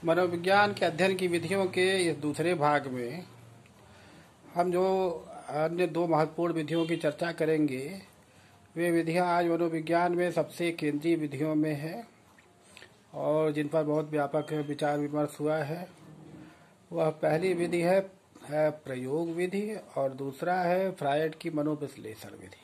मनोविज्ञान के अध्ययन की विधियों के इस दूसरे भाग में हम जो अन्य दो महत्वपूर्ण विधियों की चर्चा करेंगे, वे विधियां आज मनोविज्ञान में सबसे केंद्रीय विधियों में है और जिन पर बहुत व्यापक विचार विमर्श हुआ है। वह पहली विधि है प्रयोग विधि और दूसरा है फ्रायड की मनोविश्लेषण विधि।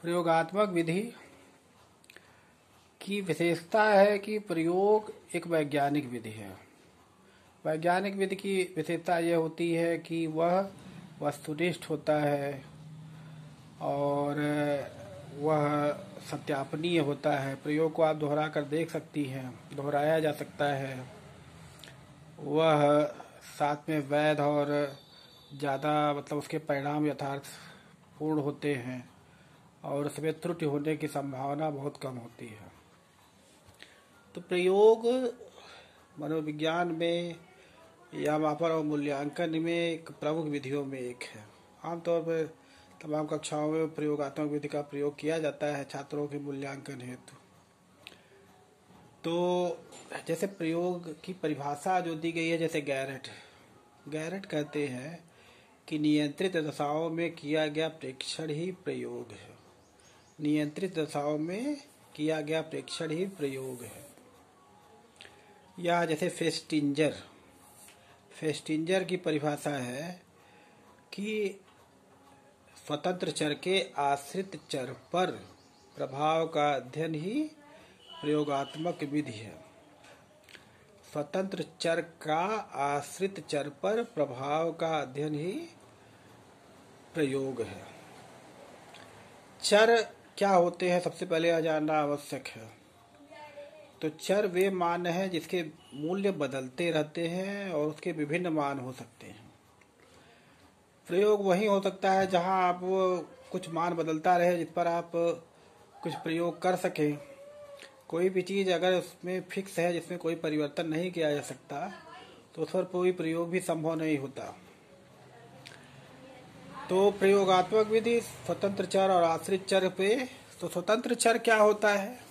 प्रयोगात्मक विधि की विशेषता है कि प्रयोग एक वैज्ञानिक विधि है। वैज्ञानिक विधि की विशेषता यह होती है कि वह वस्तुनिष्ठ होता है और वह सत्यापनीय होता है। प्रयोग को आप दोहरा कर देख सकती हैं, दोहराया जा सकता है। वह साथ में वैध और ज़्यादा उसके परिणाम यथार्थपूर्ण होते हैं और उसमें त्रुटि होने की संभावना बहुत कम होती है। तो प्रयोग मनोविज्ञान में या मापन और मूल्यांकन में एक प्रमुख विधियों में एक है। आमतौर पर तमाम कक्षाओं में प्रयोगात्मक विधि का प्रयोग किया जाता है छात्रों के मूल्यांकन हेतु। तो जैसे प्रयोग की परिभाषा जो दी गई है, जैसे गैरेट कहते हैं कि नियंत्रित दशाओं में किया गया प्रेक्षण ही प्रयोग है। नियंत्रित दशाओं में किया गया प्रेक्षण ही प्रयोग है। या जैसे फेस्टिंजर की परिभाषा है कि स्वतंत्र चर के आश्रित चर पर प्रभाव का अध्ययन ही प्रयोगात्मक विधि है। स्वतंत्र चर का आश्रित चर पर प्रभाव का अध्ययन ही प्रयोग है। चर क्या होते हैं, सबसे पहले यह जानना आवश्यक है। तो चर वे मान हैं जिसके मूल्य बदलते रहते हैं और उसके विभिन्न मान हो सकते हैं। प्रयोग वही हो सकता है जहां आप कुछ मान बदलता रहे, जिस पर आप कुछ प्रयोग कर सकें। कोई भी चीज़ अगर उसमें फिक्स है, जिसमें कोई परिवर्तन नहीं किया जा सकता, तो उस पर कोई प्रयोग भी संभव नहीं होता। तो प्रयोगात्मक विधि स्वतंत्र चर और आश्रित चर पे। तो स्वतंत्र चर क्या होता है?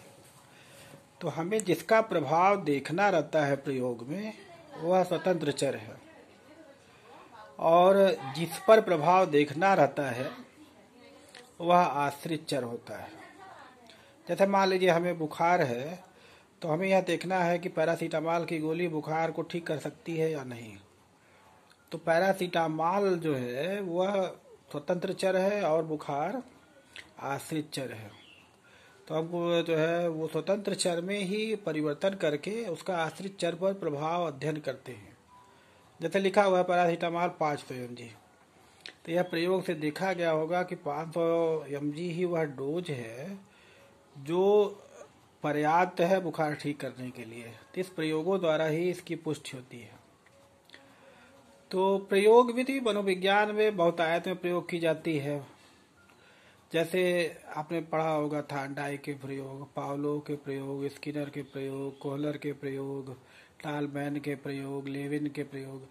तो हमें जिसका प्रभाव देखना रहता है प्रयोग में, वह स्वतंत्र चर है, और जिस पर प्रभाव देखना रहता है वह आश्रित चर होता है। जैसे मान लीजिए हमें बुखार है, तो हमें यह देखना है कि पैरासीटामॉल की गोली बुखार को ठीक कर सकती है या नहीं। तो पैरासीटामॉल जो है वह स्वतंत्र चर है और बुखार आश्रित चर है। तो हमको जो है वो स्वतंत्र चर में ही परिवर्तन करके उसका आश्रित चर पर प्रभाव अध्ययन करते हैं। जैसे लिखा हुआ है पैरासीटामॉल 500 mg, तो यह प्रयोग से देखा गया होगा कि 500 mg ही वह डोज है जो पर्याप्त है बुखार ठीक करने के लिए। तो इस प्रयोगों द्वारा ही इसकी पुष्टि होती है। तो प्रयोग विधि मनोविज्ञान में बहुतायत में प्रयोग की जाती है। जैसे आपने पढ़ा होगा थांडाई के प्रयोग, पावलोव के प्रयोग, स्किनर के प्रयोग, कोहलर के प्रयोग, टालमैन के प्रयोग, लेविन के प्रयोग,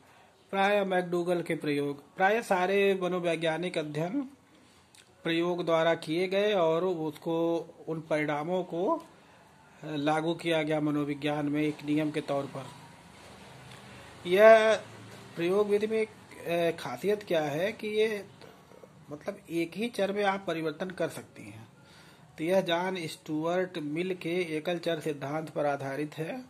प्राय मैकडूगल के प्रयोग। प्राय सारे मनोवैज्ञानिक अध्ययन प्रयोग द्वारा किए गए और उसको उन परिणामों को लागू किया गया मनोविज्ञान में एक नियम के तौर पर। यह प्रयोग विधि में एक खासियत क्या है कि ये एक ही चर में आप परिवर्तन कर सकती हैं। तो यह जॉन स्टुअर्ट मिल के एकल चर सिद्धांत पर आधारित है,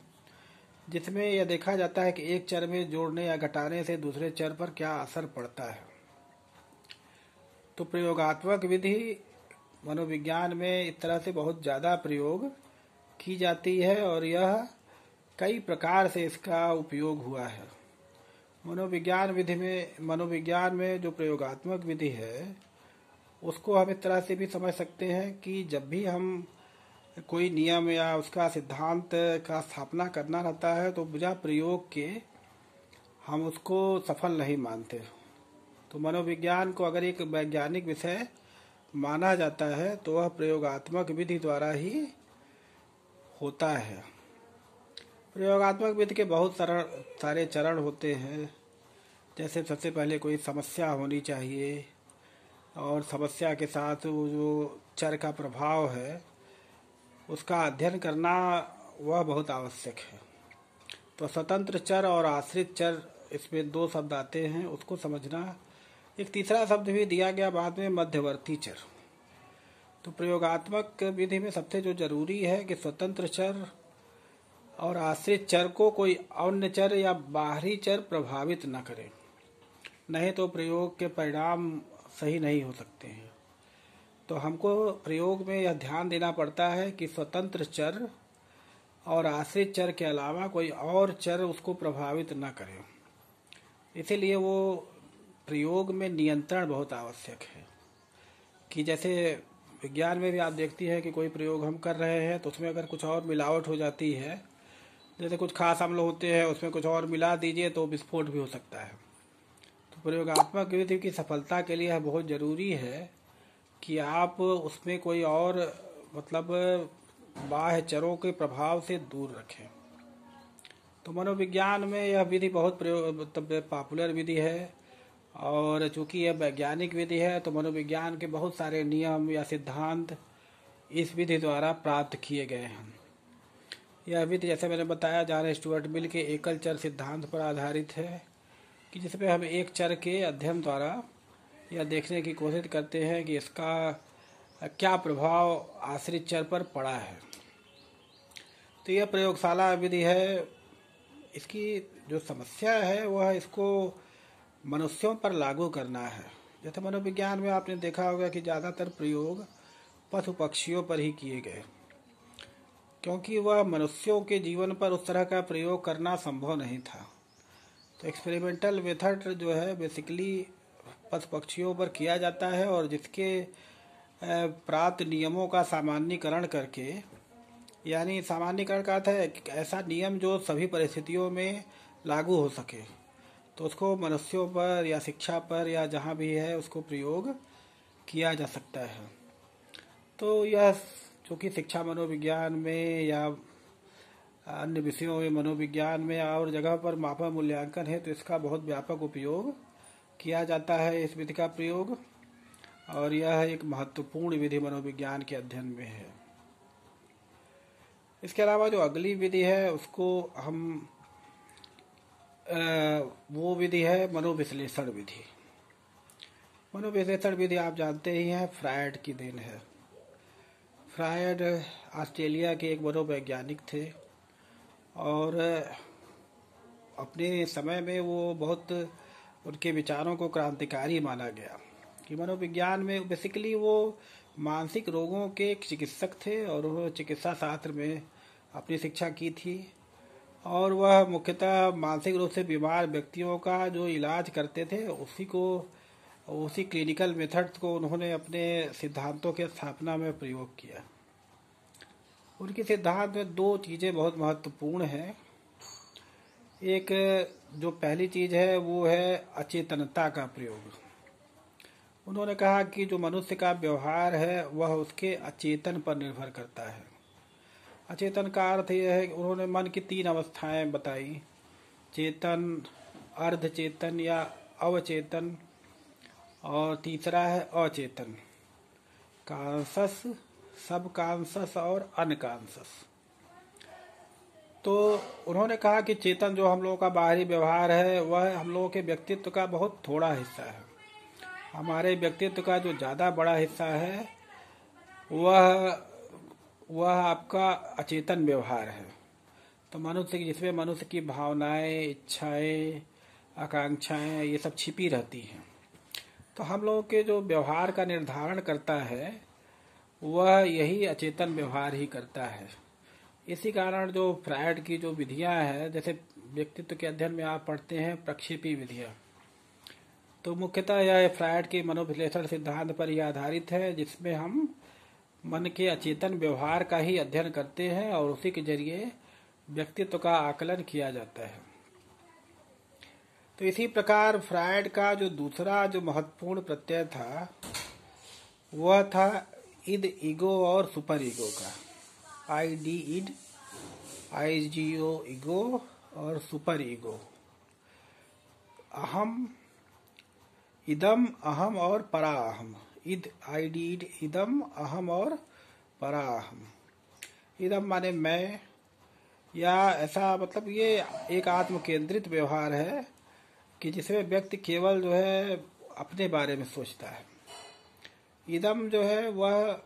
जिसमें यह देखा जाता है कि एक चर में जोड़ने या घटाने से दूसरे चर पर क्या असर पड़ता है। तो प्रयोगात्मक विधि मनोविज्ञान में इस तरह से बहुत ज़्यादा प्रयोग की जाती है और यह कई प्रकार से इसका उपयोग हुआ है। मनोविज्ञान में जो प्रयोगात्मक विधि है उसको हम इस तरह से भी समझ सकते हैं कि जब भी हम कोई नियम या उसका सिद्धांत का स्थापना करना रहता है तो बिना प्रयोग के हम उसको सफल नहीं मानते। तो मनोविज्ञान को अगर एक वैज्ञानिक विषय माना जाता है तो वह प्रयोगात्मक विधि द्वारा ही होता है। प्रयोगात्मक विधि के बहुत सारे चरण होते हैं। जैसे सबसे पहले कोई समस्या होनी चाहिए और समस्या के साथ वो जो चर का प्रभाव है उसका अध्ययन करना वह बहुत आवश्यक है। तो स्वतंत्र चर और आश्रित चर, इसमें दो शब्द आते हैं, उसको समझना। एक तीसरा शब्द भी दिया गया बाद में, मध्यवर्ती चर। तो प्रयोगात्मक विधि में सबसे जो जरूरी है कि स्वतंत्र चर और आश्रित चर को कोई अन्य चर या बाहरी चर प्रभावित न करे, नहीं तो प्रयोग के परिणाम सही नहीं हो सकते हैं। तो हमको प्रयोग में यह ध्यान देना पड़ता है कि स्वतंत्र चर और आश्रित चर के अलावा कोई और चर उसको प्रभावित न करे। इसीलिए वो प्रयोग में नियंत्रण बहुत आवश्यक है। कि जैसे विज्ञान में भी आप देखती हैं कि कोई प्रयोग हम कर रहे हैं तो उसमें अगर कुछ और मिलावट हो जाती है, जैसे कुछ खास अम्ल होते हैं उसमें कुछ और मिला दीजिए तो विस्फोट भी हो सकता है। तो प्रयोगात्मक विधि की सफलता के लिए बहुत जरूरी है कि आप उसमें कोई और मतलब बाह्य चरों के प्रभाव से दूर रखें। तो मनोविज्ञान में यह विधि बहुत पॉपुलर विधि है, और चूंकि यह वैज्ञानिक विधि है तो मनोविज्ञान के बहुत सारे नियम या सिद्धांत इस विधि द्वारा प्राप्त किए गए हैं। यह विधि, जैसे मैंने बताया, जॉन स्टुअर्ट मिल के एकल चर सिद्धांत पर आधारित है, कि जिसमें हम एक चर के अध्ययन द्वारा यह देखने की कोशिश करते हैं कि इसका क्या प्रभाव आश्रित चर पर पड़ा है। तो यह प्रयोगशाला विधि है। इसकी जो समस्या है वह इसको मनुष्यों पर लागू करना है। जैसे मनोविज्ञान में आपने देखा होगा कि ज़्यादातर प्रयोग पशु पक्षियों पर ही किए गए, क्योंकि वह मनुष्यों के जीवन पर उस तरह का प्रयोग करना संभव नहीं था। तो एक्सपेरिमेंटल मेथड जो है बेसिकली पशु पक्षियों पर किया जाता है, और जिसके प्राप्त नियमों का सामान्यीकरण करके, यानी सामान्यीकरण का अर्थ है ऐसा नियम जो सभी परिस्थितियों में लागू हो सके, तो उसको मनुष्यों पर या शिक्षा पर या जहाँ भी है उसको प्रयोग किया जा सकता है। तो यह चूँकि शिक्षा मनोविज्ञान में या अन्य विषयों में मनोविज्ञान में और जगह पर मापा मूल्यांकन है, तो इसका बहुत व्यापक उपयोग किया जाता है, इस विधि का प्रयोग। और यह एक महत्वपूर्ण विधि मनोविज्ञान के अध्ययन में है। इसके अलावा जो अगली विधि है उसको हम वो विधि है मनोविश्लेषण विधि। मनोविश्लेषण विधि आप जानते ही हैं, फ्रायड की देन है। फ्रायड ऑस्ट्रेलिया के एक मनोवैज्ञानिक थे, और अपने समय में वो बहुत उनके विचारों को क्रांतिकारी माना गया। कि मनोविज्ञान में बेसिकली वो मानसिक रोगों के एक चिकित्सक थे, और उन्होंने चिकित्सा शास्त्र में अपनी शिक्षा की थी, और वह मुख्यतः मानसिक रूप से बीमार व्यक्तियों का जो इलाज करते थे उसी क्लिनिकल मेथड्स को उन्होंने अपने सिद्धांतों के स्थापना में प्रयोग किया। उनके सिद्धांत में दो चीज़ें बहुत महत्वपूर्ण हैं। एक जो पहली चीज़ है वो है अचेतनता का प्रयोग। उन्होंने कहा कि जो मनुष्य का व्यवहार है वह उसके अचेतन पर निर्भर करता है। अचेतन का अर्थ यह है कि उन्होंने मन की 3 अवस्थाएं बताई, चेतन, अर्धचेतन या अवचेतन, और तीसरा है अचेतन, कॉन्शस, सब कॉन्शस और अनकॉन्शस। तो उन्होंने कहा कि चेतन जो हम लोगों का बाहरी व्यवहार है वह हम लोगों के व्यक्तित्व का बहुत थोड़ा हिस्सा है। हमारे व्यक्तित्व का जो ज़्यादा बड़ा हिस्सा है वह आपका अचेतन व्यवहार है। तो मनुष्य, जिसमें मनुष्य की भावनाएं, इच्छाएं, आकांक्षाएं ये सब छिपी रहती हैं। तो हम लोगों के जो व्यवहार का निर्धारण करता है वह यही अचेतन व्यवहार ही करता है। इसी कारण जो फ्रायड की जो विधियां हैं, जैसे व्यक्तित्व के अध्ययन में आप पढ़ते हैं प्रक्षेपी विधियां, तो मुख्यतः यह फ्रायड के मनोविश्लेषण सिद्धांत पर ही आधारित है, जिसमें हम मन के अचेतन व्यवहार का ही अध्ययन करते हैं और उसी के जरिए व्यक्तित्व का आकलन किया जाता है। तो इसी प्रकार फ्रायड का जो दूसरा जो महत्वपूर्ण प्रत्यय था वह था इद, ईगो और सुपर ईगो का। ID इड, IGO ईगो और सुपर ईगो। अहम, इदम, अहम और परा अहम। इद, ID इड, इदम, अहम और परा अहम। इदम माने मैं, या ऐसा मतलब ये एक आत्म केंद्रित व्यवहार है कि जिसमें व्यक्ति केवल जो है अपने बारे में सोचता है। इदम जो है वह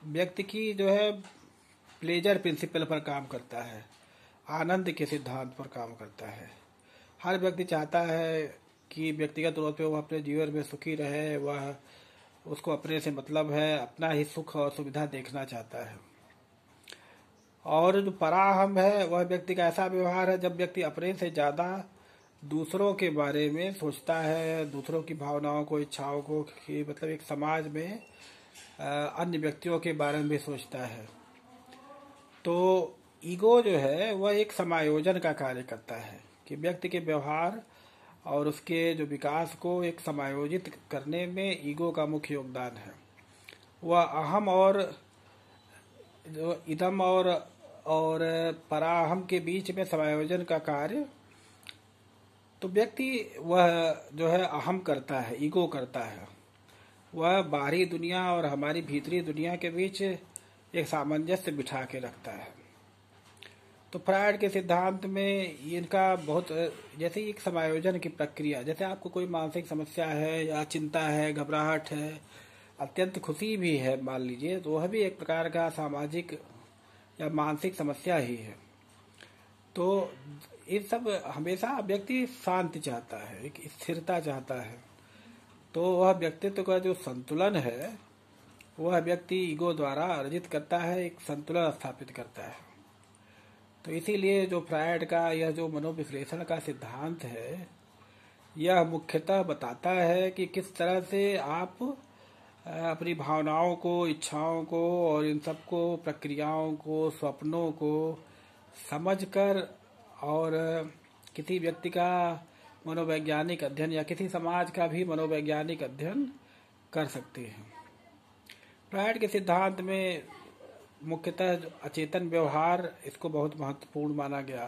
व्यक्ति की जो है प्लेजर प्रिंसिपल पर काम करता है, आनंद के सिद्धांत पर काम करता है। हर व्यक्ति चाहता है कि व्यक्तिगत तौर पे वह अपने जीवन में सुखी रहे, वह उसको अपने से मतलब है, अपना ही सुख और सुविधा देखना चाहता है। और जो पराहम है वह व्यक्ति का ऐसा व्यवहार है जब व्यक्ति अपने से ज़्यादा दूसरों के बारे में सोचता है, दूसरों की भावनाओं को, इच्छाओं को, कि मतलब एक समाज में अन्य व्यक्तियों के बारे में भी सोचता है। तो ईगो जो है वह एक समायोजन का कार्य करता है कि व्यक्ति के व्यवहार और उसके जो विकास को एक समायोजित करने में ईगो का मुख्य योगदान है। वह अहम और जो इदम और पराहम के बीच में समायोजन का कार्य तो व्यक्ति वह जो है अहम करता है, ईगो करता है। वह बाहरी दुनिया और हमारी भीतरी दुनिया के बीच एक सामंजस्य बिठा के रखता है। तो फ्रायड के सिद्धांत में इनका बहुत जैसे एक समायोजन की प्रक्रिया, जैसे आपको कोई मानसिक समस्या है या चिंता है, घबराहट है, अत्यंत खुशी भी है मान लीजिए, तो वह भी एक प्रकार का सामाजिक या मानसिक समस्या ही है। तो ये सब हमेशा व्यक्ति शांति चाहता है, एक स्थिरता चाहता है। तो वह व्यक्तित्व का जो संतुलन है वह व्यक्ति ईगो द्वारा अर्जित करता है, एक संतुलन स्थापित करता है। तो इसीलिए जो फ्रायड का यह जो मनोविश्लेषण का सिद्धांत है यह मुख्यतः बताता है कि किस तरह से आप अपनी भावनाओं को, इच्छाओं को और इन सबको, प्रक्रियाओं को, स्वप्नों को समझकर और किसी व्यक्ति का मनोवैज्ञानिक अध्ययन या किसी समाज का भी मनोवैज्ञानिक अध्ययन कर सकते हैं। फ्रायड के सिद्धांत में मुख्यतः अचेतन व्यवहार इसको बहुत महत्वपूर्ण माना गया।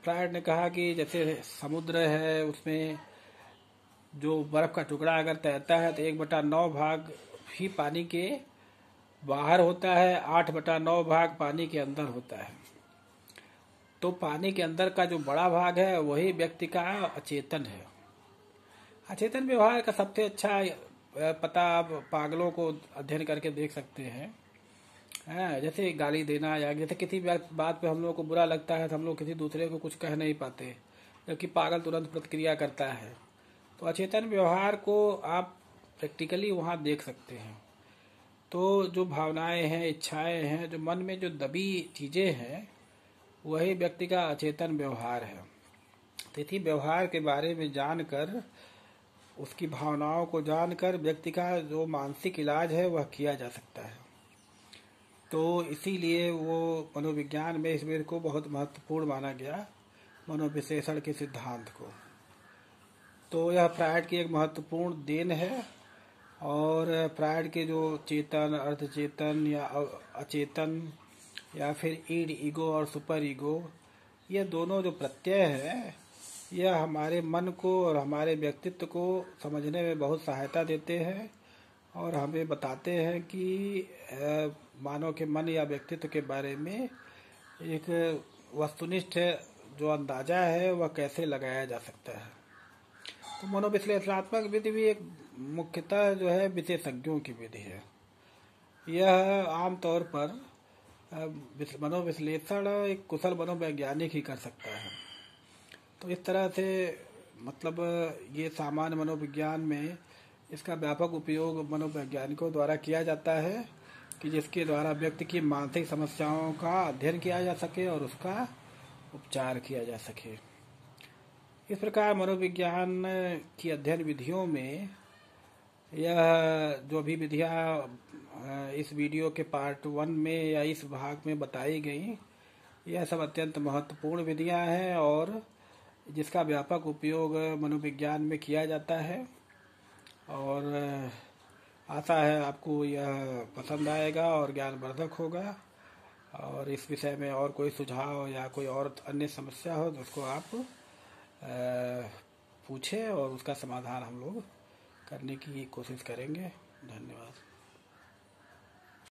फ्रायड ने कहा कि जैसे समुद्र है, उसमें जो बर्फ का टुकड़ा अगर तैरता है तो 1/9 भाग ही पानी के बाहर होता है, 8/9 भाग पानी के अंदर होता है। तो पानी के अंदर का जो बड़ा भाग है वही व्यक्ति का अचेतन है। अचेतन व्यवहार का सबसे अच्छा पता आप पागलों को अध्ययन करके देख सकते हैं। जैसे गाली देना या जैसे किसी बात पे हम लोग को बुरा लगता है तो हम लोग किसी दूसरे को कुछ कह नहीं पाते, जबकि पागल तुरंत प्रतिक्रिया करता है। तो अचेतन व्यवहार को आप प्रैक्टिकली वहाँ देख सकते हैं। तो जो भावनाएं हैं, इच्छाएं हैं, जो मन में जो दबी चीज़ें हैं, वही व्यक्ति का अचेतन व्यवहार है। तो इसी व्यवहार के बारे में जानकर, उसकी भावनाओं को जानकर व्यक्ति का जो मानसिक इलाज है वह किया जा सकता है। तो इसीलिए वो मनोविज्ञान में इस वेद को बहुत महत्वपूर्ण माना गया, मनोविश्लेषण के सिद्धांत को। तो यह फ्रायड की एक महत्वपूर्ण देन है। और फ्रायड के जो चेतन, अर्धचेतन या अचेतन या फिर ईड, ईगो और सुपर ईगो, ये दोनों जो प्रत्यय है यह हमारे मन को और हमारे व्यक्तित्व को समझने में बहुत सहायता देते हैं और हमें बताते हैं कि मानव के मन या व्यक्तित्व के बारे में एक वस्तुनिष्ठ जो अंदाजा है वह कैसे लगाया जा सकता है। तो मनोविश्लेषणात्मक विधि भी एक मुख्यतः जो है विशेषज्ञों की विधि है। यह आमतौर पर मनोविश्लेषण एक कुशल मनोवैज्ञानिक ही कर सकता है। तो इस तरह से मतलब ये सामान्य मनोविज्ञान में इसका व्यापक उपयोग मनोवैज्ञानिकों द्वारा किया जाता है कि जिसके द्वारा व्यक्ति की मानसिक समस्याओं का अध्ययन किया जा सके और उसका उपचार किया जा सके। इस प्रकार मनोविज्ञान की अध्ययन विधियों में यह जो भी विधियाँ इस वीडियो के पार्ट 1 में या इस भाग में बताई गई, यह सब अत्यंत महत्वपूर्ण विधियाँ हैं और जिसका व्यापक उपयोग मनोविज्ञान में किया जाता है। और आशा है आपको यह पसंद आएगा और ज्ञानवर्धक होगा। और इस विषय में और कोई सुझाव या कोई और अन्य समस्या हो तो उसको आप पूछें और उसका समाधान हम लोग करने की कोशिश करेंगे। धन्यवाद।